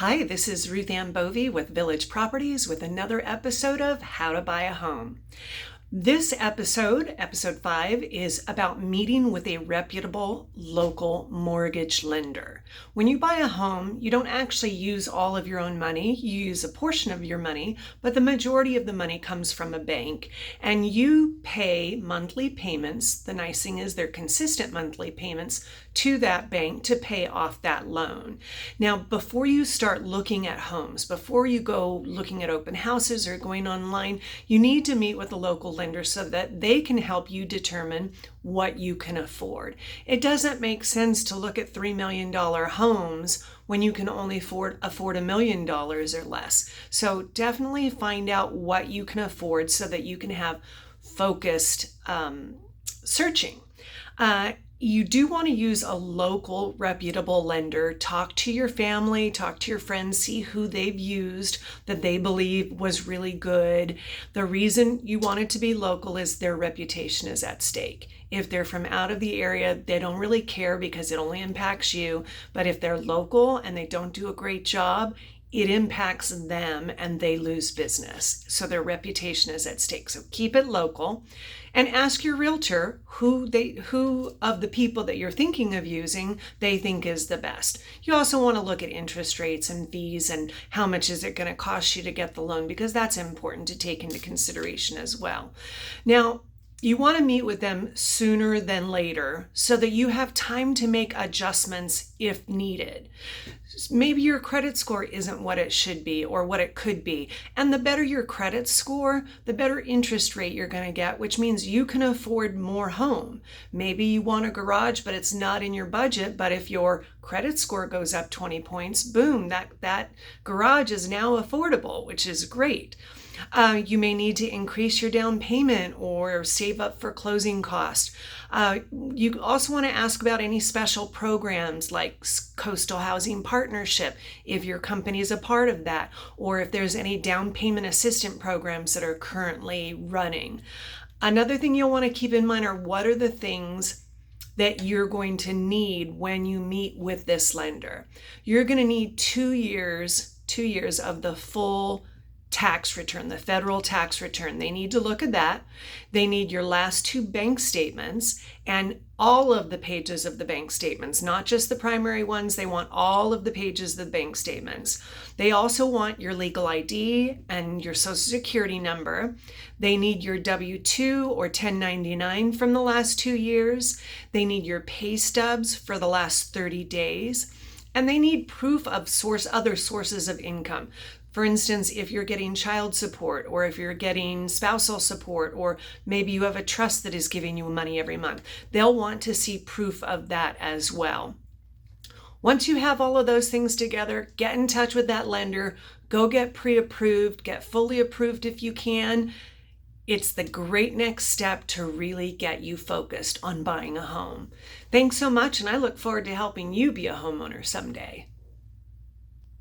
Hi, this is Ruth Ann Bovey with Village Properties with another episode of How to Buy a Home. This episode, episode 5, is about meeting with a reputable local mortgage lender. When you buy a home, you don't actually use all of your own money. You use a portion of your money, but the majority of the money comes from a bank, and you pay monthly payments. The nice thing is they're consistent monthly payments to that bank to pay off that loan. Now, before you start looking at homes, before you go looking at open houses or going online, you need to meet with a local lender so that they can help you determine what you can afford. It doesn't make sense to look at $3 million homes when you can only afford $1 million or less. So definitely find out what you can afford so that you can have focused searching. You do want to use a local reputable lender. Talk to your family, talk to your friends, see who they've used that they believe was really good. The reason you want it to be local is their reputation is at stake. If they're from out of the area, they don't really care because it only impacts you. But if they're local and they don't do a great job, it impacts them and they lose business. So their reputation is at stake. So keep it local and ask your realtor who of the people that you're thinking of using they think is the best. You also want to look at interest rates and fees and how much is it going to cost you to get the loan, because that's important to take into consideration as well. Now, you want to meet with them sooner than later so that you have time to make adjustments if needed. Maybe your credit score isn't what it should be or what it could be. And the better your credit score, the better interest rate you're going to get, which means you can afford more home. Maybe you want a garage, but it's not in your budget. But if your credit score goes up 20 points, boom, that garage is now affordable, which is great. You may need to increase your down payment or save up for closing costs. You also want to ask about any special programs like Coastal Housing Partnership, if your company is a part of that, or if there's any down payment assistance programs that are currently running. Another thing you'll want to keep in mind are what are the things that you're going to need when you meet with this lender. You're going to need 2 years of the full tax return, the federal tax return. They need to look at that. They need your last 2 bank statements and all of the pages of the bank statements, not just the primary ones. They want all of the pages of the bank statements. They also want your legal ID and your social security number. They need your W-2 or 1099 from the last 2 years. They need your pay stubs for the last 30 days. And they need proof of other sources of income. For instance, if you're getting child support or if you're getting spousal support, or maybe you have a trust that is giving you money every month, they'll want to see proof of that as well. Once you have all of those things together, get in touch with that lender, go get pre-approved, get fully approved if you can. It's the great next step to really get you focused on buying a home. Thanks so much, and I look forward to helping you be a homeowner someday.